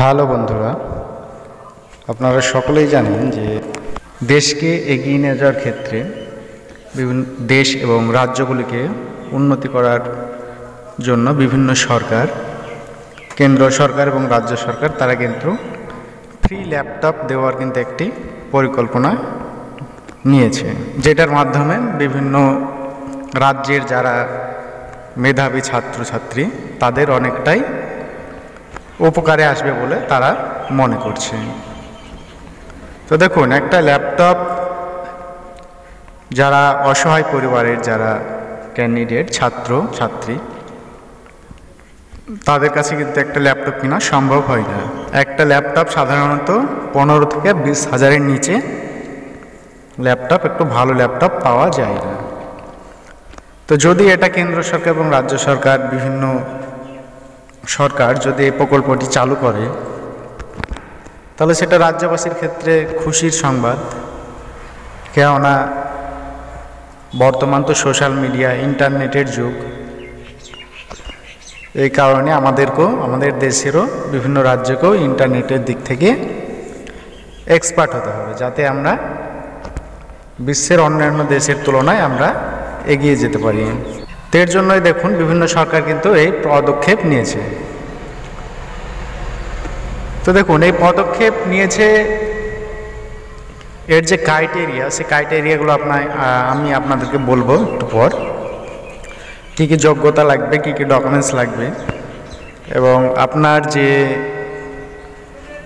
Hello বন্ধুরা, আপনারা সকলেই জানেন যে দেশকে এগিয়ে নিয়ে যাওয়ার ক্ষেত্রে বিভিন্ন দেশ এবং রাজ্যগুলিকে উন্নতি করার জন্য বিভিন্ন সরকার, কেন্দ্র সরকার এবং রাজ্য সরকার তারা কিন্তু ফ্রি ল্যাপটপ দেওয়ার কিন্তু একটি পরিকল্পনা নিয়েছে, যেটার মাধ্যমে বিভিন্ন রাজ্যের যারা মেধাবী ছাত্রছাত্রী তাদের অনেকটাই উপকারে আসবে বলে তারা মনে করছে। তো দেখুন, একটা ল্যাপটপ যারা অসহায় পরিবারের যারা ক্যান্ডিডেট ছাত্র ছাত্রী তাদের কাছে কিন্তু একটা ল্যাপটপ কেনা সম্ভব হয় না। একটা ল্যাপটপ সাধারণত 15 থেকে 20 হাজারের নিচে ল্যাপটপ, একটু ভালো ল্যাপটপ পাওয়া যায় না। তো যদি এটা কেন্দ্র সরকার এবং রাজ্য সরকার বিভিন্ন সরকার যদি এই প্রকল্পটি চালু করে, তাহলে সেটা রাজ্যবাসীর ক্ষেত্রে খুশির সংবাদ। কেননা বর্তমান তো সোশ্যাল মিডিয়া, ইন্টারনেটের যুগ। এই কারণে আমাদের দেশেরও বিভিন্ন রাজ্যকেও ইন্টারনেটের দিক থেকে এক্সপার্ট হতে হবে, যাতে আমরা বিশ্বের অন্যান্য দেশের তুলনায় আমরা এগিয়ে যেতে পারি। এর জন্যই দেখুন বিভিন্ন সরকার কিন্তু এই পদক্ষেপ নিয়েছে। তো দেখুন, এই পদক্ষেপ নিয়েছে, এর যে ক্রাইটেরিয়া, সেই ক্রাইটেরিয়াগুলো আমি আপনাদেরকে বলবো একটু পর। কী কী যোগ্যতা লাগবে, কী কী ডকুমেন্টস লাগবে, এবং আপনার যে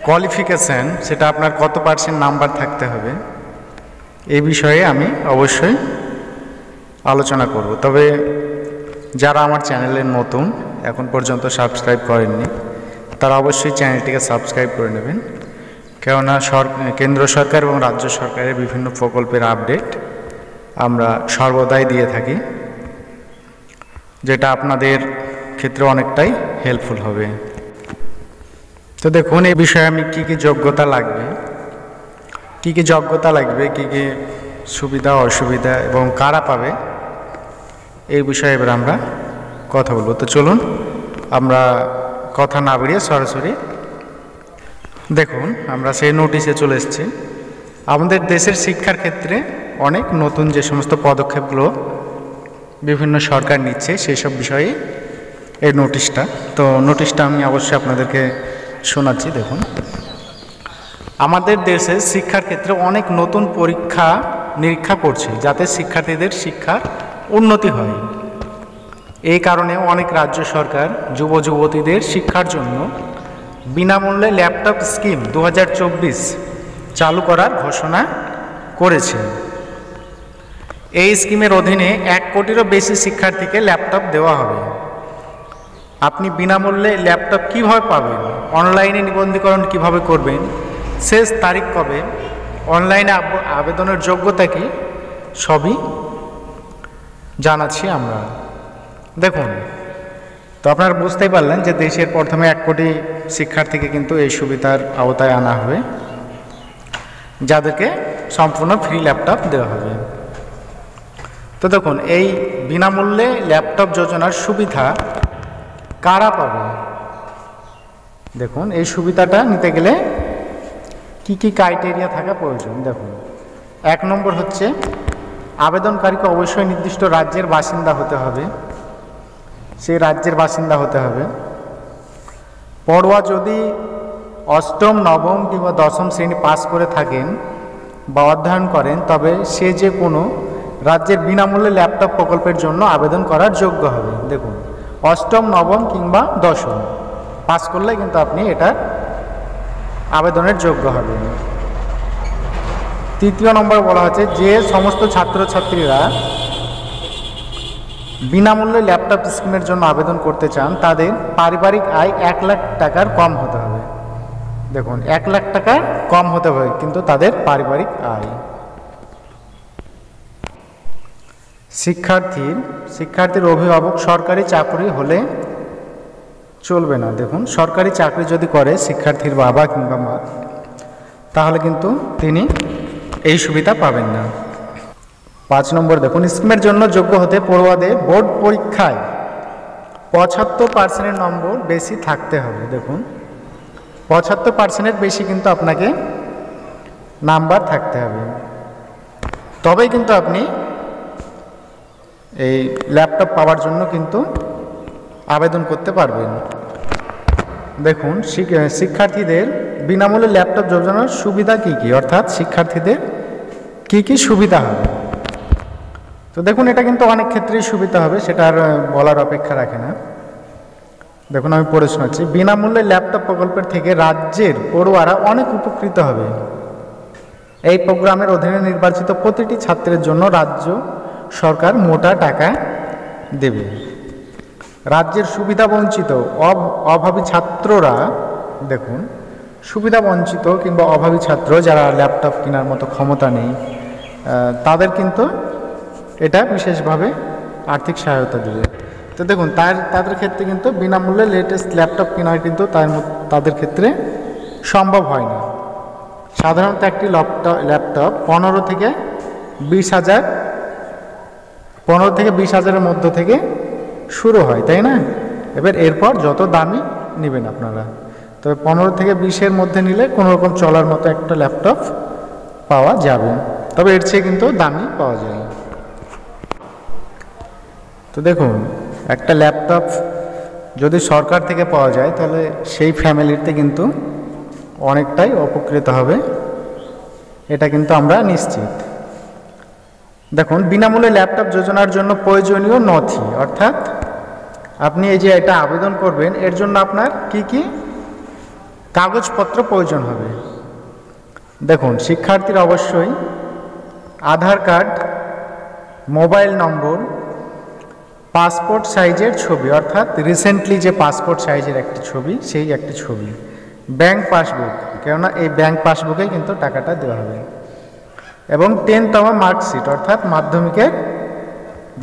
কোয়ালিফিকেশান সেটা আপনার কত % নাম্বার থাকতে হবে, এই বিষয়ে আমি অবশ্যই আলোচনা করব। তবে যারা আমার চ্যানেলে নতুন, এখন পর্যন্ত সাবস্ক্রাইব করেননি, তারা অবশ্যই চ্যানেলটিকে সাবস্ক্রাইব করে নেবেন। কেননা কেন্দ্র সরকার এবং রাজ্য সরকারের বিভিন্ন প্রকল্পের আপডেট আমরা সর্বদাই দিয়ে থাকি, যেটা আপনাদের ক্ষেত্রে অনেকটাই হেল্পফুল হবে। তো দেখুন, এই বিষয়ে আমি কী কী যোগ্যতা লাগবে, কী কী সুবিধা অসুবিধা এবং কারা পাবে, এই বিষয়ে এবার আমরা কথা বলবো। তো চলুন, আমরা কথা না বেরিয়ে সরাসরি দেখুন, আমরা সেই নোটিশে চলে এসেছি। আমাদের দেশের শিক্ষার ক্ষেত্রে অনেক নতুন যে সমস্ত পদক্ষেপগুলো বিভিন্ন সরকার নিচ্ছে, সেই সব বিষয়ে এই নোটিশটা। তো নোটিশটা আমি অবশ্যই আপনাদেরকে শোনাচ্ছি। দেখুন, আমাদের দেশে শিক্ষার ক্ষেত্রে অনেক নতুন পরীক্ষা নিরীক্ষা করছে, যাতে শিক্ষার্থীদের শিক্ষার উন্নতি হয়। এই কারণে অনেক রাজ্য সরকার যুব যুবতীদের শিক্ষার জন্য বিনামূল্যে ল্যাপটপ স্কিম 2024 চালু করার ঘোষণা করেছে। এই স্কিমের অধীনে 1 কোটিরও বেশি শিক্ষার্থীকে ল্যাপটপ দেওয়া হবে। আপনি বিনামূল্যে ল্যাপটপ কীভাবে পাবেন, অনলাইনে নিবন্ধীকরণ কিভাবে করবেন, শেষ তারিখ কবে, অনলাইনে আবেদনের যোগ্যতা কী, সবই জানাচ্ছি আমরা। দেখুন, তো আপনারা বুঝতেই পারলেন যে দেশের প্রথমে 1 কোটি শিক্ষার্থীকে কিন্তু এই সুবিধার আওতায় আনা হবে, যাদেরকে সম্পূর্ণ ফ্রি ল্যাপটপ দেওয়া হবে। তো দেখুন, এই বিনামূল্যে ল্যাপটপ যোজনার সুবিধা কারা পাবে। দেখুন, এই সুবিধাটা নিতে গেলে কি কি ক্রাইটেরিয়া থাকা প্রয়োজন। দেখুন, 1 নম্বর হচ্ছে আবেদনকারীকে অবশ্যই নির্দিষ্ট রাজ্যের বাসিন্দা হতে হবে, সেই রাজ্যের বাসিন্দা হতে হবে। পড়ুয়া যদি 8ম, 9ম কিংবা 10ম শ্রেণী পাস করে থাকেন বা অধ্যয়ন করেন, তবে সে যে কোনো রাজ্যের বিনামূল্যে ল্যাপটপ প্রকল্পের জন্য আবেদন করার যোগ্য হবে। দেখুন, 8ম, 9ম কিংবা 10ম পাস করলে কিন্তু আপনি এটা আবেদনের যোগ্য হবেন। 3য় নম্বর বলা হচ্ছে, যে সমস্ত ছাত্রছাত্রীরা বিনামূল্যে ল্যাপটপ স্কিমের জন্য আবেদন করতে চান, তাদের পারিবারিক আয় 1 লাখ টাকার কম হতে হবে। দেখুন, 1 লাখ টাকার কম হতে হবে কিন্তু তাদের পারিবারিক আয়। শিক্ষার্থীর অভিভাবক সরকারি চাকরি হলে চলবে না। দেখুন, সরকারি চাকরি যদি করে শিক্ষার্থীর বাবা কিংবা মা, তাহলে কিন্তু তিনি এই সুবিধা পাবেন না। 5 নম্বর দেখুন, স্কিমের জন্য যোগ্য হতে পড়ুয়াদের বোর্ড পরীক্ষায় 75% নম্বর বেশি থাকতে হবে। দেখুন, 75%-এর বেশি কিন্তু আপনাকে নাম্বার থাকতে হবে, তবেই কিন্তু আপনি এই ল্যাপটপ পাওয়ার জন্য কিন্তু আবেদন করতে পারবেন। দেখুন, শিক্ষার্থীদের বিনামূল্যে ল্যাপটপ যোজনার সুবিধা কি কি, অর্থাৎ শিক্ষার্থীদের কি কি সুবিধা হবে। তো দেখুন, এটা কিন্তু অনেক ক্ষেত্রেই সুবিধা হবে, সেটা আর বলার অপেক্ষা রাখে না। দেখুন, আমি পড়ে শোনাচ্ছি। বিনামূল্যে ল্যাপটপ প্রকল্পের থেকে রাজ্যের পড়ুয়ারা অনেক উপকৃত হবে। এই প্রোগ্রামের অধীনে নির্বাচিত প্রতিটি ছাত্রের জন্য রাজ্য সরকার মোটা টাকা দেবে। রাজ্যের সুবিধাবঞ্চিত অভাবী ছাত্ররা, দেখুন, সুবিধাবঞ্চিত কিংবা অভাবী ছাত্র যারা ল্যাপটপ কেনার মতো ক্ষমতা নেই, তাদের কিন্তু এটা বিশেষভাবে আর্থিক সহায়তা দেবে। তো দেখুন, তাদের ক্ষেত্রে কিন্তু বিনামূল্যে লেটেস্ট ল্যাপটপ কেনা কিন্তু তাদের ক্ষেত্রে সম্ভব হয় না। সাধারণত একটি ল্যাপটপ 15 থেকে 20,000-এর মধ্য থেকে শুরু হয়, তাই না? এরপর যত দামি নেবেন আপনারা, তবে 15 থেকে 20-এর মধ্যে নিলে কোনোরকম চলার মতো একটা ল্যাপটপ পাওয়া যাবে, তবে এর চেয়ে কিন্তু দামি পাওয়া যায়। তো দেখুন, একটা ল্যাপটপ যদি সরকার থেকে পাওয়া যায় তাহলে সেই ফ্যামিলিতে কিন্তু অনেকটাই উপকৃত হবে, এটা কিন্তু আমরা নিশ্চিত। দেখুন, বিনামূল্যে ল্যাপটপ যোজনার জন্য প্রয়োজনীয় নথি, অর্থাৎ আপনি এই যে এটা আবেদন করবেন, এর জন্য আপনার কি কি কাগজপত্র প্রয়োজন হবে। দেখুন, শিক্ষার্থীর অবশ্যই আধার কার্ড, মোবাইল নম্বর, পাসপোর্ট সাইজের ছবি, অর্থাৎ রিসেন্টলি যে পাসপোর্ট সাইজের একটি ছবি, সেই একটি ছবি, ব্যাংক পাসবুক, কেননা এই ব্যাংক পাসবুকেই কিন্তু টাকাটা দেওয়া হবে, এবং 10তম মার্কশিট, অর্থাৎ মাধ্যমিকের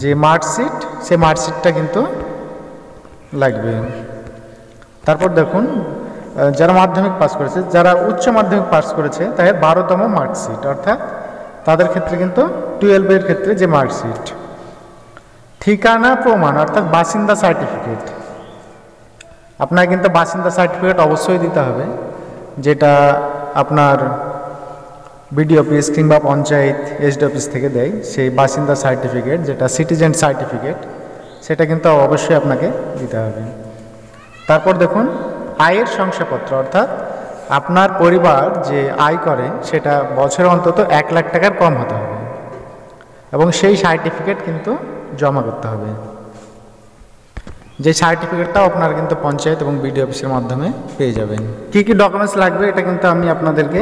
যে মার্কশিট, সেই মার্কশিটটা কিন্তু লাগবে। তারপর দেখুন, যারা মাধ্যমিক পাস করেছে, যারা উচ্চ মাধ্যমিক পাস করেছে তাদের 12তম মার্কশিট, অর্থাৎ তাদের ক্ষেত্রে কিন্তু 12-এর ক্ষেত্রে যে মার্কশিট, ঠিকানা প্রমাণ, অর্থাৎ বাসিন্দা সার্টিফিকেট। আপনার কিন্তু বাসিন্দা সার্টিফিকেট অবশ্যই দিতে হবে, যেটা আপনার বিডিও অফিস কিংবা পঞ্চায়েত এসডি অফিস থেকে দেয়, সেই বাসিন্দা সার্টিফিকেট, যেটা সিটিজেন সার্টিফিকেট, সেটা কিন্তু অবশ্যই আপনাকে দিতে হবে। তারপর দেখুন, আয়ের শংসাপত্র, অর্থাৎ আপনার পরিবার যে আয় করে সেটা বছরে অন্তত 1 লাখ টাকার কম হতে হবে, এবং সেই সার্টিফিকেট কিন্তু জমা করতে হবে। যে সার্টিফিকেটটাও আপনারা কিন্তু পঞ্চায়েত এবং বিডিও অফিসের মাধ্যমে পেয়ে যাবেন। কি কি ডকুমেন্টস লাগবে এটা কিন্তু আমি আপনাদেরকে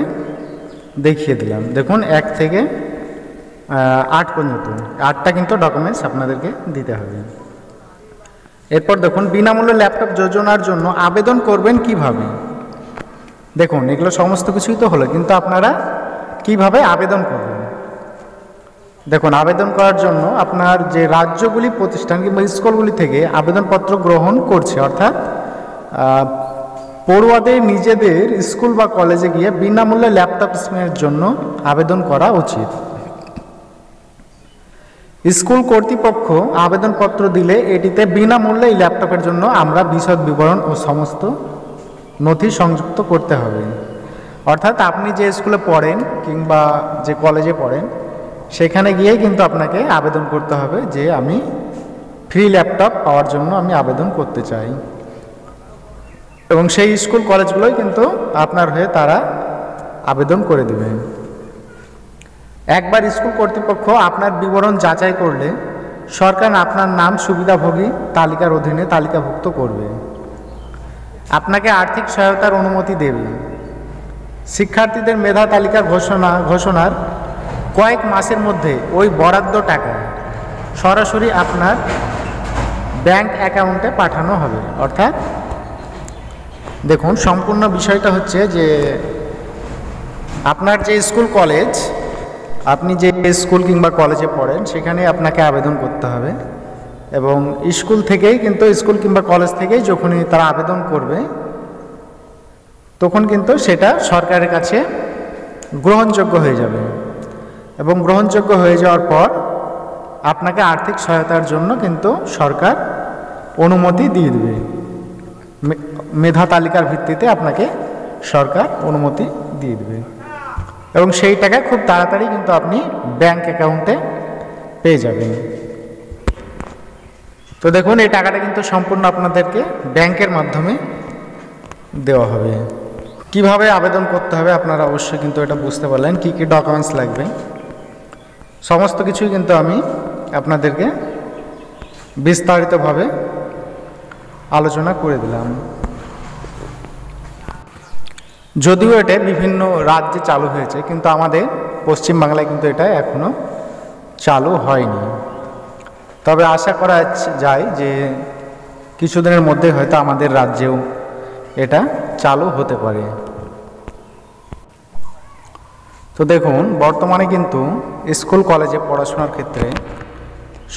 দেখিয়ে দিলাম। দেখুন, 1 থেকে 8 পর্যন্ত 8টা কিন্তু ডকুমেন্টস আপনাদেরকে দিতে হবে। এরপর দেখুন, বিনামূল্যে ল্যাপটপ যোজনার জন্য আবেদন করবেন কিভাবে। দেখুন, এগুলো সমস্ত কিছুই তো হলো, কিন্তু আপনারা কিভাবে আবেদন করবেন। দেখুন, আবেদন করার জন্য আপনার যে রাজ্যগুলি, প্রতিষ্ঠান কিংবা স্কুলগুলি থেকে আবেদনপত্র গ্রহণ করছে, অর্থাৎ পড়ুয়াদের নিজেদের স্কুল বা কলেজে গিয়ে বিনামূল্যে ল্যাপটপ স্ক্রিনের জন্য আবেদন করা উচিত। স্কুল কর্তৃপক্ষ আবেদনপত্র দিলে এটিতে বিনামূল্যে এই ল্যাপটপের জন্য আমরা বিশদ বিবরণ ও সমস্ত নথি সংযুক্ত করতে হবে। অর্থাৎ আপনি যে স্কুলে পড়েন কিংবা যে কলেজে পড়েন, সেখানে গিয়ে কিন্তু আপনাকে আবেদন করতে হবে যে আমি ফ্রি ল্যাপটপ পাওয়ার জন্য আমি আবেদন করতে চাই, এবং সেই স্কুল কলেজগুলোই কিন্তু আপনার হয়ে তারা আবেদন করে দেবে। একবার স্কুল কর্তৃপক্ষ আপনার বিবরণ যাচাই করলে সরকার আপনার নাম সুবিধাভোগী তালিকার অধীনে তালিকাভুক্ত করবে, আপনাকে আর্থিক সহায়তার অনুমতি দেবে। শিক্ষার্থীদের মেধা তালিকা ঘোষণার কয়েক মাসের মধ্যে ওই বরাদ্দ টাকা সরাসরি আপনার ব্যাংক অ্যাকাউন্টে পাঠানো হবে। অর্থাৎ দেখুন, সম্পূর্ণ বিষয়টা হচ্ছে যে আপনার যে স্কুল কলেজ, আপনি যে স্কুল কিংবা কলেজে পড়েন সেখানে আপনাকে আবেদন করতে হবে, এবং স্কুল থেকেই কিন্তু, স্কুল কিংবা কলেজ থেকেই যখনই তারা আবেদন করবে তখন কিন্তু সেটা সরকারের কাছে গ্রহণযোগ্য হয়ে যাবে, এবং গ্রহণযোগ্য হয়ে যাওয়ার পর আপনাকে আর্থিক সহায়তার জন্য কিন্তু সরকার অনুমতি দিয়ে দেবে। মেধা তালিকার ভিত্তিতে আপনাকে সরকার অনুমতি দিয়ে দেবে এবং সেই টাকা খুব তাড়াতাড়ি কিন্তু আপনি ব্যাংক অ্যাকাউন্টে পেয়ে যাবেন। তো দেখুন এই টাকাটা কিন্তু সম্পূর্ণ আপনাদেরকে ব্যাংকের মাধ্যমে দেওয়া হবে। কিভাবে আবেদন করতে হবে আপনারা অবশ্যই কিন্তু এটা বুঝতে পারলেন, কি কি ডকুমেন্টস লাগবে সমস্ত কিছুই কিন্তু আমি আপনাদেরকে বিস্তারিতভাবে আলোচনা করে দিলাম। যদিও এটা বিভিন্ন রাজ্যে চালু হয়েছে, কিন্তু আমাদের পশ্চিমবাংলায় কিন্তু এটা এখনও চালু হয়নি। তবে আশা করা যায় যে কিছুদিনের মধ্যে হয়তো আমাদের রাজ্যেও এটা চালু হতে পারে। তো দেখুন বর্তমানে কিন্তু স্কুল কলেজে পড়াশোনার ক্ষেত্রে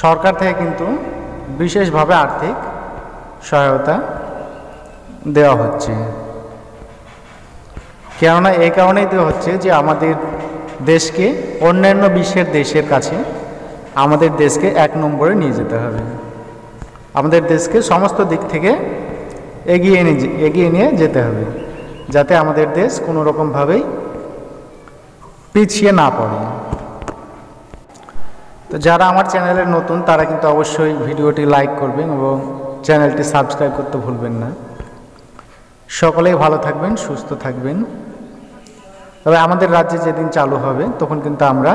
সরকার থেকে কিন্তু বিশেষভাবে আর্থিক সহায়তা দেওয়া হচ্ছে। কেননা এই কারণেই দেওয়া হচ্ছে যে আমাদের দেশকে অন্যান্য বিশ্বের দেশের কাছে আমাদের দেশকে 1 নম্বরে নিয়ে যেতে হবে। আমাদের দেশকে সমস্ত দিক থেকে এগিয়ে নিয়ে যেতে হবে, যাতে আমাদের দেশ কোনো রকমভাবেই পিছিয়ে না পড়ে। তো যারা আমার চ্যানেলের নতুন তারা কিন্তু অবশ্যই ভিডিওটি লাইক করবেন এবং চ্যানেলটি সাবস্ক্রাইব করতে ভুলবেন না। সকলেই ভালো থাকবেন, সুস্থ থাকবেন। তবে আমাদের রাজ্যে যেদিন চালু হবে তখন কিন্তু আমরা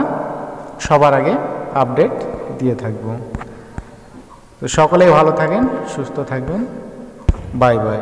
সবার আগে আপডেট দিয়ে থাকব। তো সকলেই ভালো থাকেন, সুস্থ থাকবেন। Bye bye.